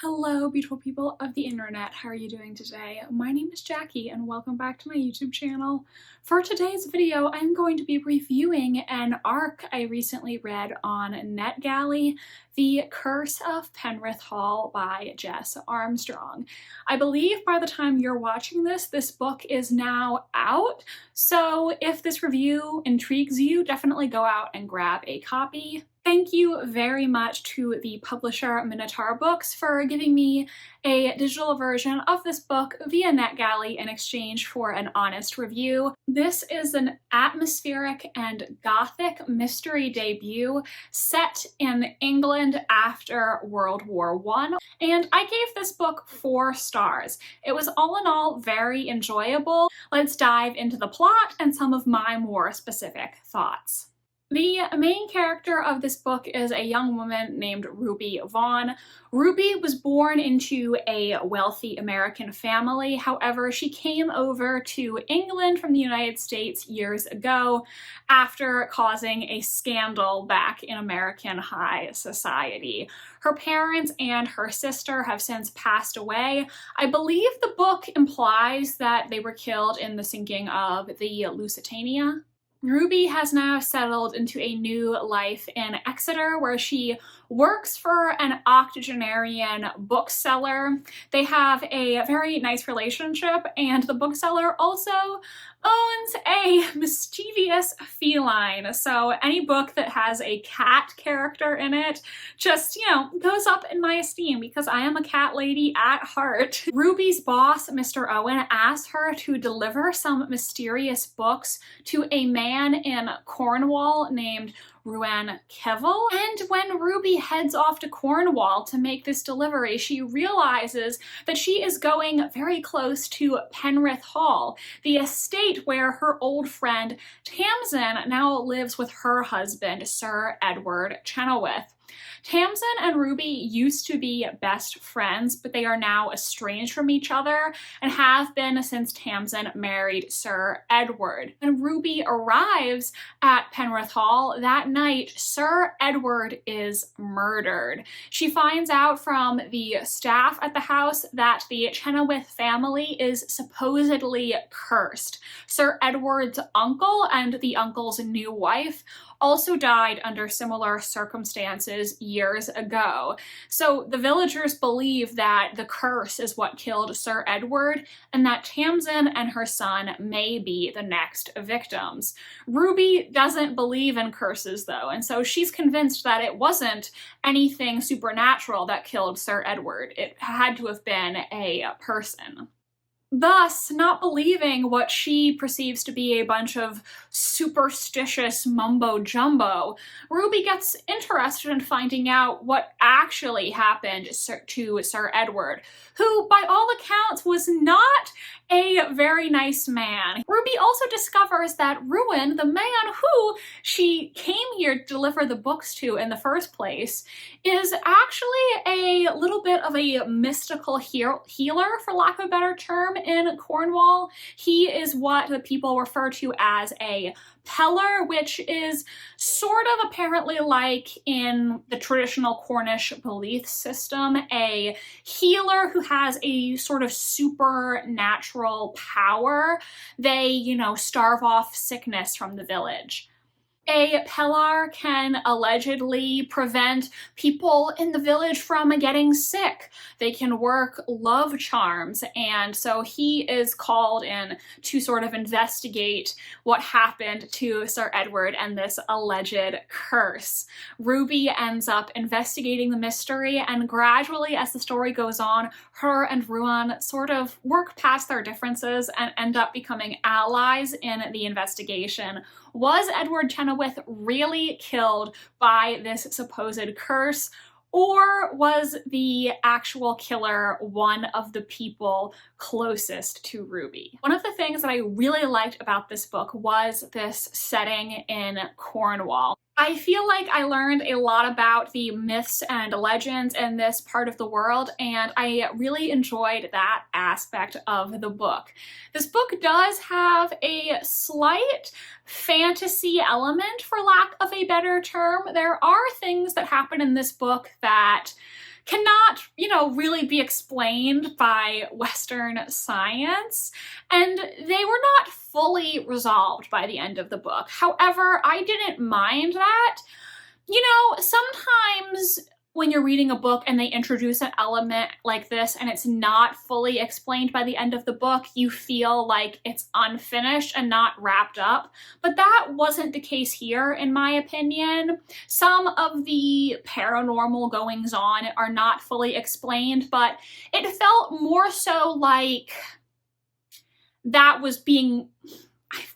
Hello, beautiful people of the internet. How are you doing today? My name is Jackie and welcome back to my YouTube channel. For today's video, I'm going to be reviewing an arc I recently read on NetGalley, The Curse of Penryth Hall by Jess Armstrong. I believe by the time you're watching this, this book is now out, so if this review intrigues you, definitely go out and grab a copy. Thank you very much to the publisher Minotaur Books for giving me a digital version of this book via NetGalley in exchange for an honest review. This is an atmospheric and gothic mystery debut set in England after World War I, and I gave this book 4 stars. It was all in all very enjoyable. Let's dive into the plot and some of my more specific thoughts. The main character of this book is a young woman named Ruby Vaughn. Ruby was born into a wealthy American family. However, she came over to England from the United States years ago after causing a scandal back in American high society. Her parents and her sister have since passed away. I believe the book implies that they were killed in the sinking of the Lusitania. Ruby has now settled into a new life in Exeter where she works for an octogenarian bookseller. They have a very nice relationship, and the bookseller also owns a mischievous feline. So any book that has a cat character in it just, goes up in my esteem because I am a cat lady at heart. Ruby's boss, Mr. Owen, asked her to deliver some mysterious books to a man in Cornwall named Ruan Kevel. And when Ruby heads off to Cornwall to make this delivery, she realizes that she is going very close to Penryth Hall, the estate where her old friend Tamsin now lives with her husband, Sir Edward Chenoweth. Tamsin and Ruby used to be best friends, but they are now estranged from each other and have been since Tamsin married Sir Edward. When Ruby arrives at Penryth Hall that night, Sir Edward is murdered. She finds out from the staff at the house that the Chenoweth family is supposedly cursed. Sir Edward's uncle and the uncle's new wife also died under similar circumstances years ago. So the villagers believe that the curse is what killed Sir Edward and that Tamsin and her son may be the next victims. Ruby doesn't believe in curses though, and so she's convinced that it wasn't anything supernatural that killed Sir Edward. It had to have been a person. Thus, not believing what she perceives to be a bunch of superstitious mumbo-jumbo, Ruby gets interested in finding out what actually happened to Sir Edward, who, by all accounts, was not a very nice man. Ruby also discovers that Ruan, the man who she came here to deliver the books to in the first place, is actually a little bit of a mystical healer, for lack of a better term, in Cornwall. He is what the people refer to as a peller, which is sort of apparently like in the traditional Cornish belief system, a healer who has a sort of supernatural power. They, starve off sickness from the village. A pellar can allegedly prevent people in the village from getting sick. They can work love charms, and so he is called in to sort of investigate what happened to Sir Edward and this alleged curse. Ruby ends up investigating the mystery, and gradually as the story goes on, her and Ruan sort of work past their differences and end up becoming allies in the investigation. Was Edward Chenoweth really killed by this supposed curse, or was the actual killer one of the people closest to Ruby? One of the things that I really liked about this book was this setting in Cornwall. I feel like I learned a lot about the myths and legends in this part of the world, and I really enjoyed that aspect of the book. This book does have a slight fantasy element, for lack of a better term. There are things that happen in this book that cannot, you know, really be explained by Western science, and they were not fully resolved by the end of the book. However, I didn't mind that. You know, sometimes when you're reading a book and they introduce an element like this and it's not fully explained by the end of the book, you feel like it's unfinished and not wrapped up. But that wasn't the case here, in my opinion. Some of the paranormal goings-on are not fully explained, but it felt more so like that was being...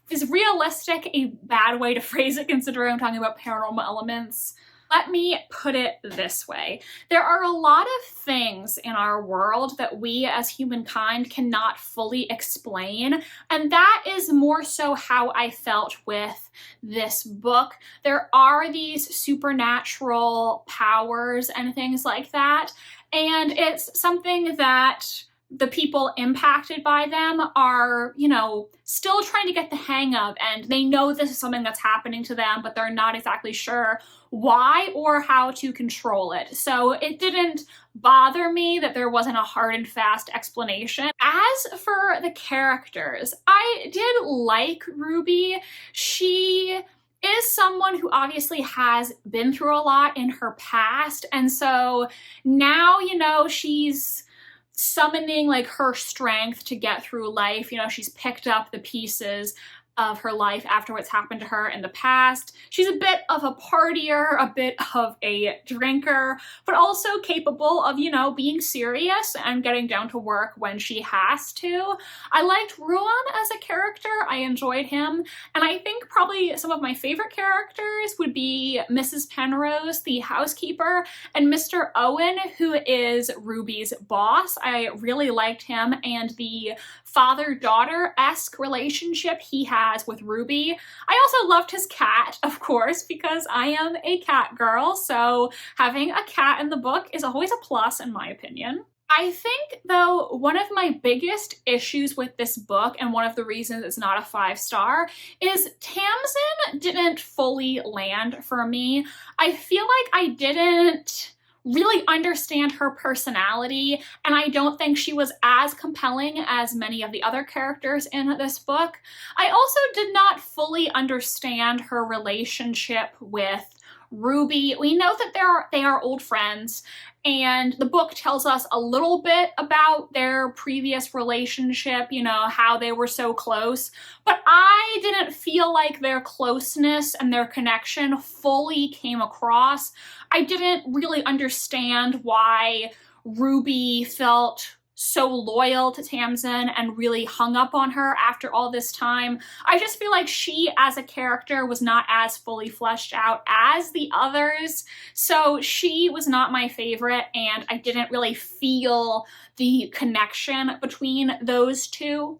Is realistic a bad way to phrase it, considering I'm talking about paranormal elements? Let me put it this way. There are a lot of things in our world that we as humankind cannot fully explain, and that is more so how I felt with this book. There are these supernatural powers and things like that, and it's something that the people impacted by them are, you know, still trying to get the hang of, and they know this is something that's happening to them, but they're not exactly sure why or how to control it. So it didn't bother me that there wasn't a hard and fast explanation. As for the characters, I did like Ruby. She is someone who obviously has been through a lot in her past, and so now, you know, she's summoning like her strength to get through life. You know, she's picked up the pieces of her life after what's happened to her in the past. She's a bit of a partier, a bit of a drinker, but also capable of, you know, being serious and getting down to work when she has to. I liked Ruan as a character. I enjoyed him. And I think probably some of my favorite characters would be Mrs. Penrose, the housekeeper, and Mr. Owen, who is Ruby's boss. I really liked him, and the father-daughter-esque relationship he has with Ruby. I also loved his cat, of course, because I am a cat girl, so having a cat in the book is always a plus in my opinion. I think, though, one of my biggest issues with this book, and one of the reasons it's not a 5-star, is Tamsin didn't fully land for me. I feel like I didn't really understand her personality, and I don't think she was as compelling as many of the other characters in this book. I also did not fully understand her relationship with Ruby. We know that they are old friends, and the book tells us a little bit about their previous relationship, you know, how they were so close, but I didn't feel like their closeness and their connection fully came across. I didn't really understand why Ruby felt so loyal to Tamsin and really hung up on her after all this time. I just feel like she as a character was not as fully fleshed out as the others, so she was not my favorite, and I didn't really feel the connection between those two.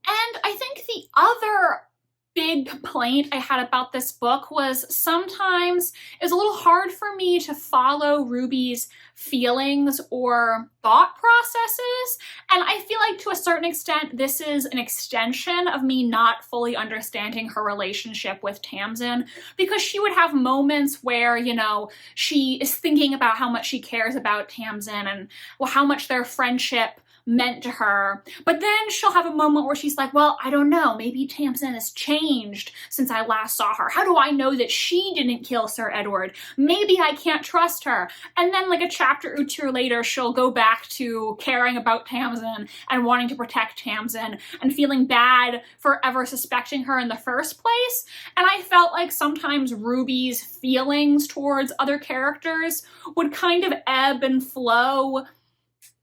And I think the other big complaint I had about this book was sometimes it was a little hard for me to follow Ruby's feelings or thought processes, and I feel like to a certain extent this is an extension of me not fully understanding her relationship with Tamsin, because she would have moments where, you know, she is thinking about how much she cares about Tamsin and how much their friendship meant to her, but then she'll have a moment where she's like, well, I don't know, maybe Tamsin has changed since I last saw her. How do I know that she didn't kill Sir Edward? Maybe I can't trust her. And then like a chapter or two later, she'll go back to caring about Tamsin and wanting to protect Tamsin and feeling bad for ever suspecting her in the first place. And I felt like sometimes Ruby's feelings towards other characters would kind of ebb and flow,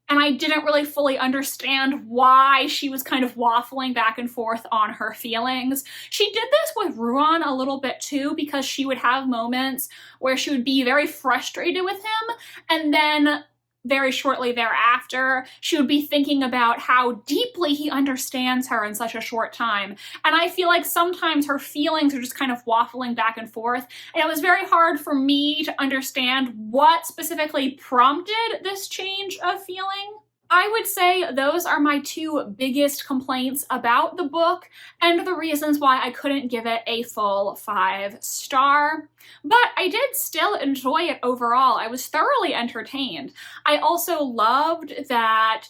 and I didn't really fully understand why she was kind of waffling back and forth on her feelings. She did this with Ruan a little bit too, because she would have moments where she would be very frustrated with him, and then very shortly thereafter, she would be thinking about how deeply he understands her in such a short time. And I feel like sometimes her feelings are just kind of waffling back and forth. And it was very hard for me to understand what specifically prompted this change of feeling. I would say those are my two biggest complaints about the book and the reasons why I couldn't give it a full 5-star. But I did still enjoy it overall. I was thoroughly entertained. I also loved that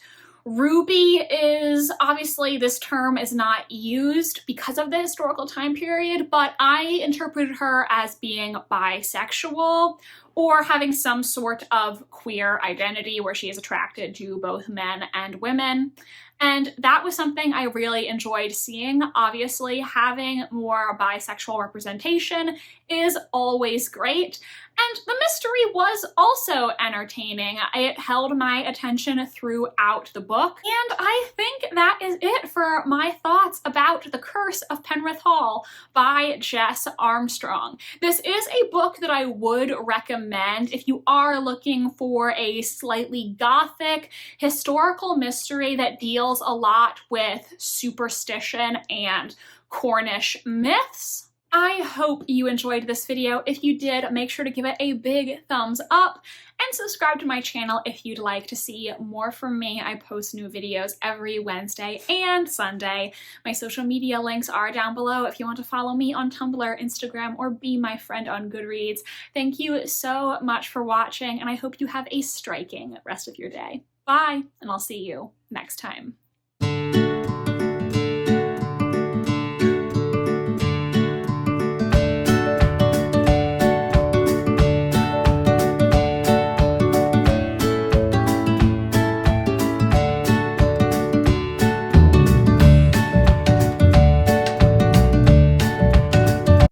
Ruby is, obviously this term is not used because of the historical time period, but I interpreted her as being bisexual or having some sort of queer identity where she is attracted to both men and women. And that was something I really enjoyed seeing. Obviously, having more bisexual representation is always great. And the mystery was also entertaining. It held my attention throughout the book. And I think that is it for my thoughts about The Curse of Penryth Hall by Jess Armstrong. This is a book that I would recommend if you are looking for a slightly gothic historical mystery that deals a lot with superstition and Cornish myths. I hope you enjoyed this video. If you did, make sure to give it a big thumbs up and subscribe to my channel if you'd like to see more from me. I post new videos every Wednesday and Sunday. My social media links are down below if you want to follow me on Tumblr, Instagram, or be my friend on Goodreads. Thank you so much for watching, and I hope you have a striking rest of your day. Bye, and I'll see you next time.